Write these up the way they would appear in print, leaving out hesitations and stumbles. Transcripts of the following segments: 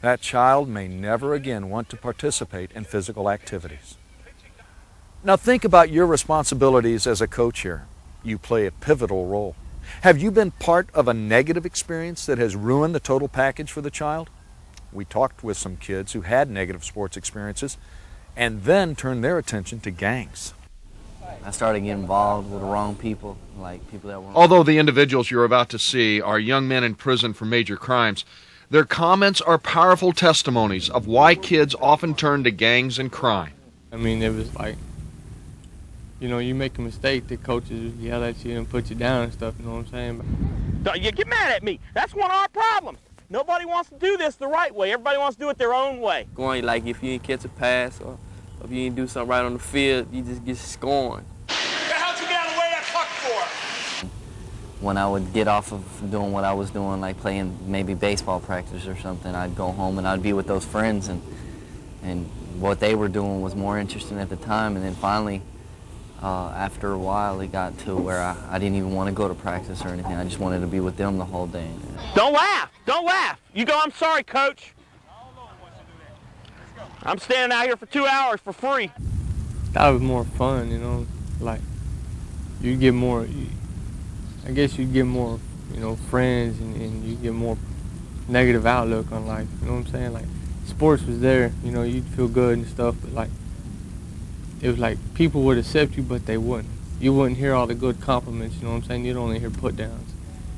that child may never again want to participate in physical activities. Now think about your responsibilities as a coach here. You play a pivotal role. Have you been part of a negative experience that has ruined the total package for the child? We talked with some kids who had negative sports experiences and then turned their attention to gangs. I started getting involved with the wrong people, like people that were... Although the individuals you're about to see are young men in prison for major crimes, their comments are powerful testimonies of why kids often turn to gangs and crime. I mean, it was like, you know, you make a mistake, the coaches yell at you and put you down and stuff, you know what I'm saying? Don't you get mad at me. That's one of our problems. Nobody wants to do this the right way. Everybody wants to do it their own way. Going, like, if you didn't catch a pass or if you didn't do something right on the field, you just get scorned. The hell'd you get out of the way of that puck for? When I would get off of doing what I was doing, like playing maybe baseball practice or something, I'd go home and I'd be with those friends, and what they were doing was more interesting at the time. And then finally, after a while, it got to where I didn't even want to go to practice or anything. I just wanted to be with them the whole day. Don't laugh. Don't laugh. You go, I'm sorry, coach. I'm standing out here for 2 hours for free. That was more fun, you know, like you get more, I guess you get more, you know, friends, and you get more negative outlook on life, you know what I'm saying? Like, sports was there, you know, you'd feel good and stuff, but like, it was like people would accept you, but they wouldn't. You wouldn't hear all the good compliments, you know what I'm saying? You'd only hear put downs.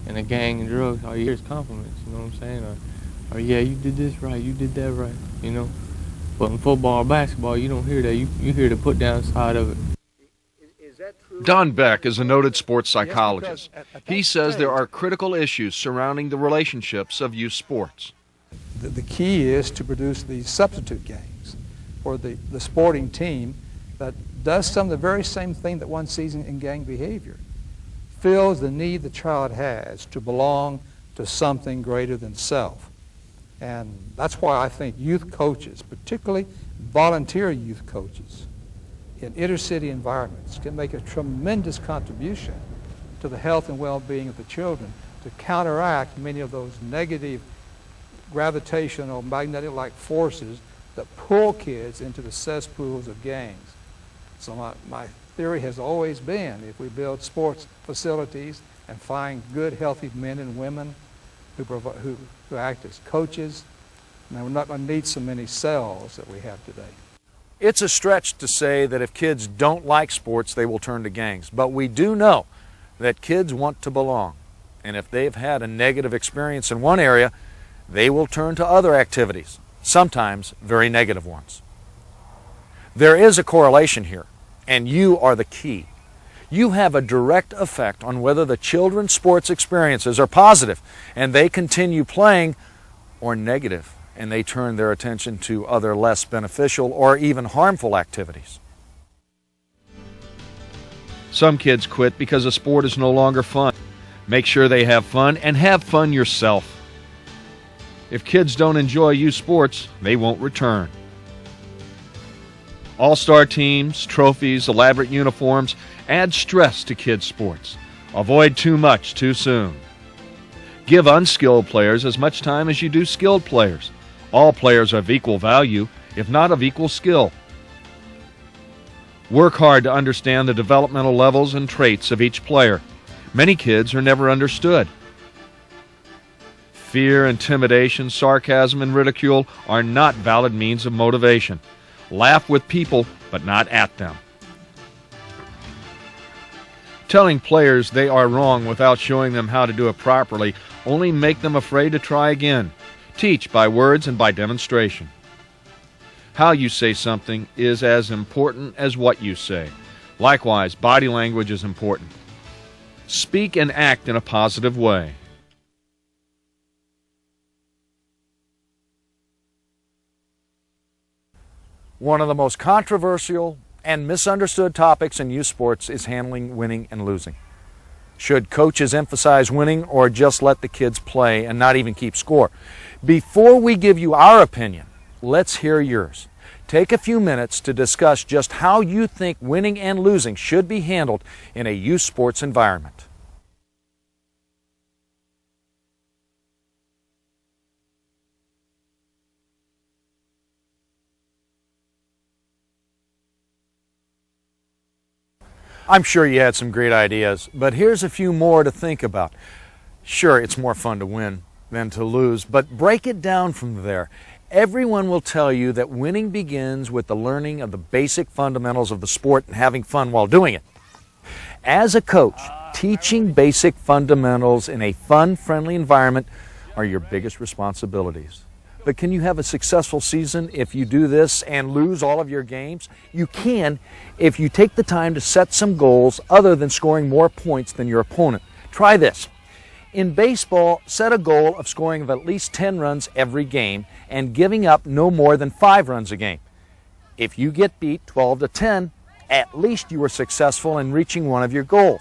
In a gang and drugs, all you hear is compliments, you know what I'm saying? Or yeah, you did this right, you did that right, you know? But in football or basketball, you don't hear that. You hear the put-down side of it. Don Beck is a noted sports psychologist. He says there are critical issues surrounding the relationships of youth sports. The key is to produce these substitute gangs, or the sporting team that does some of the very same thing that one sees in gang behavior, fills the need the child has to belong to something greater than self. And that's why I think youth coaches, particularly volunteer youth coaches in inner city environments, can make a tremendous contribution to the health and well-being of the children to counteract many of those negative gravitational magnetic-like forces that pull kids into the cesspools of gangs. So my theory has always been, if we build sports facilities and find good, healthy men and women who act as coaches, and we're not going to need so many cells that we have today. It's a stretch to say that if kids don't like sports, they will turn to gangs. But we do know that kids want to belong. And if they've had a negative experience in one area, they will turn to other activities, sometimes very negative ones. There is a correlation here, and you are the key. You have a direct effect on whether the children's sports experiences are positive and they continue playing, or negative and they turn their attention to other less beneficial or even harmful activities. Some kids quit because a sport is no longer fun. Make sure they have fun, and have fun yourself. If kids don't enjoy youth sports, they won't return. All-star teams, trophies, elaborate uniforms add stress to kids' sports. Avoid too much too soon. Give unskilled players as much time as you do skilled players. All players are of equal value, if not of equal skill. Work hard to understand the developmental levels and traits of each player. Many kids are never understood. Fear, intimidation, sarcasm, and ridicule are not valid means of motivation. Laugh with people, but not at them. Telling players they are wrong without showing them how to do it properly only make them afraid to try again. Teach by words and by demonstration. How you say something is as important as what you say. Likewise, body language is important. Speak and act in a positive way. One of the most controversial and misunderstood topics in youth sports is handling winning and losing. Should coaches emphasize winning or just let the kids play and not even keep score? Before we give you our opinion, let's hear yours. Take a few minutes to discuss just how you think winning and losing should be handled in a youth sports environment. I'm sure you had some great ideas, but here's a few more to think about. Sure, it's more fun to win than to lose, but break it down from there. Everyone will tell you that winning begins with the learning of the basic fundamentals of the sport and having fun while doing it. As a coach, teaching basic fundamentals in a fun, friendly environment are your biggest responsibilities. But can you have a successful season if you do this and lose all of your games? You can if you take the time to set some goals other than scoring more points than your opponent. Try this. In baseball, set a goal of scoring of at least 10 runs every game and giving up no more than 5 runs a game. If you get beat 12-10, at least you were successful in reaching one of your goals.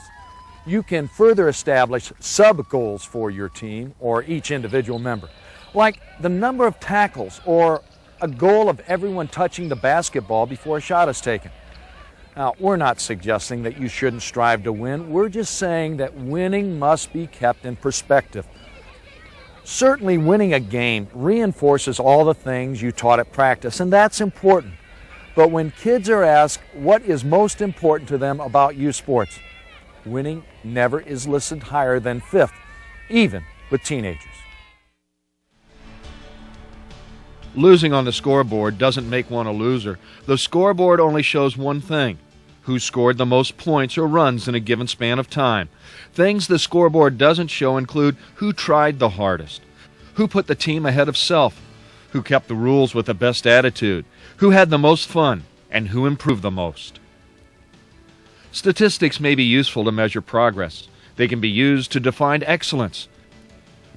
You can further establish sub-goals for your team or each individual member, like the number of tackles or a goal of everyone touching the basketball before a shot is taken. Now, we're not suggesting that you shouldn't strive to win. We're just saying that winning must be kept in perspective. Certainly, winning a game reinforces all the things you taught at practice, and that's important. But when kids are asked what is most important to them about youth sports, winning never is listed higher than 5th, even with teenagers. Losing on the scoreboard doesn't make one a loser. The scoreboard only shows one thing: who scored the most points or runs in a given span of time. Things the scoreboard doesn't show include who tried the hardest, who put the team ahead of self, who kept the rules with the best attitude, who had the most fun, and who improved the most. Statistics may be useful to measure progress. They can be used to define excellence.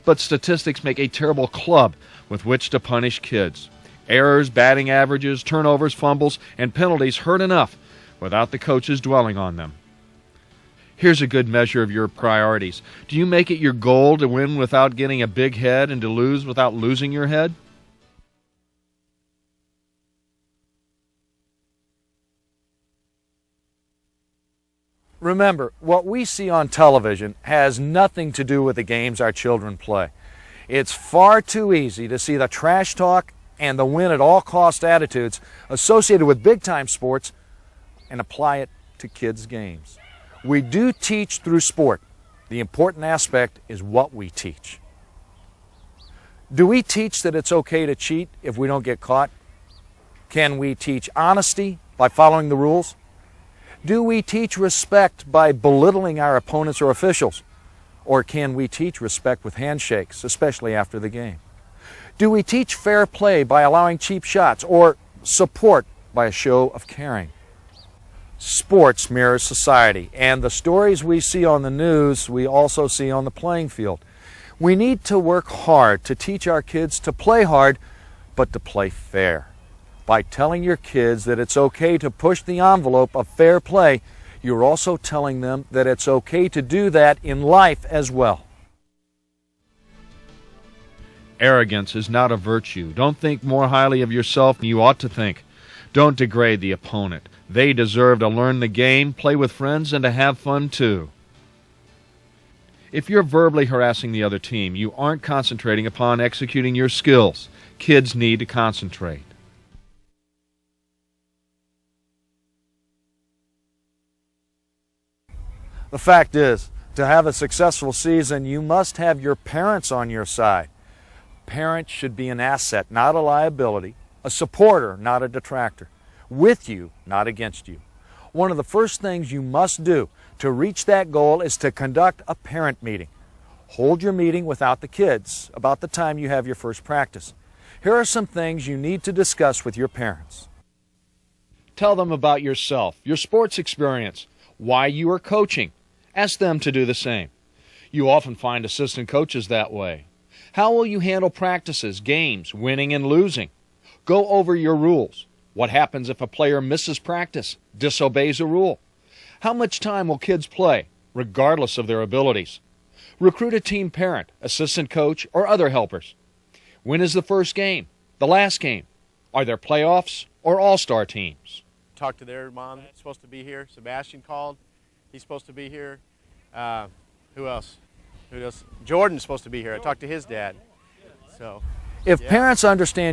But statistics make a terrible club with which to punish kids. Errors, batting averages, turnovers, fumbles, and penalties hurt enough without the coaches dwelling on them. Here's a good measure of your priorities. Do you make it your goal to win without getting a big head and to lose without losing your head? Remember, what we see on television has nothing to do with the games our children play. It's far too easy to see the trash talk and the win-at-all-cost attitudes associated with big-time sports and apply it to kids' games. We do teach through sport. The important aspect is what we teach. Do we teach that it's okay to cheat if we don't get caught? Can we teach honesty by following the rules? Do we teach respect by belittling our opponents or officials? Or can we teach respect with handshakes, especially after the game? Do we teach fair play by allowing cheap shots or support by a show of caring? Sports mirrors society, and the stories we see on the news we also see on the playing field. We need to work hard to teach our kids to play hard, but to play fair. By telling your kids that it's okay to push the envelope of fair play, you're also telling them that it's okay to do that in life as well. Arrogance is not a virtue. Don't think more highly of yourself than you ought to think. Don't degrade the opponent. They deserve to learn the game, play with friends, and to have fun too. If you're verbally harassing the other team, you aren't concentrating upon executing your skills. Kids need to concentrate. The fact is, to have a successful season, you must have your parents on your side. Parents should be an asset, not a liability, a supporter, not a detractor, with you, not against you. One of the first things you must do to reach that goal is to conduct a parent meeting. Hold your meeting without the kids about the time you have your first practice. Here are some things you need to discuss with your parents. Tell them about yourself, your sports experience, why you are coaching. Ask them to do the same. You often find assistant coaches that way. How will you handle practices, games, winning and losing? Go over your rules. What happens if a player misses practice, disobeys a rule? How much time will kids play, regardless of their abilities? Recruit a team parent, assistant coach, or other helpers. When is the first game? The last game? Are there playoffs or all-star teams? Talked to their mom, supposed to be here. Sebastian called. He's supposed to be here. Who else? Jordan's supposed to be here. I talked to his dad. So, If parents understand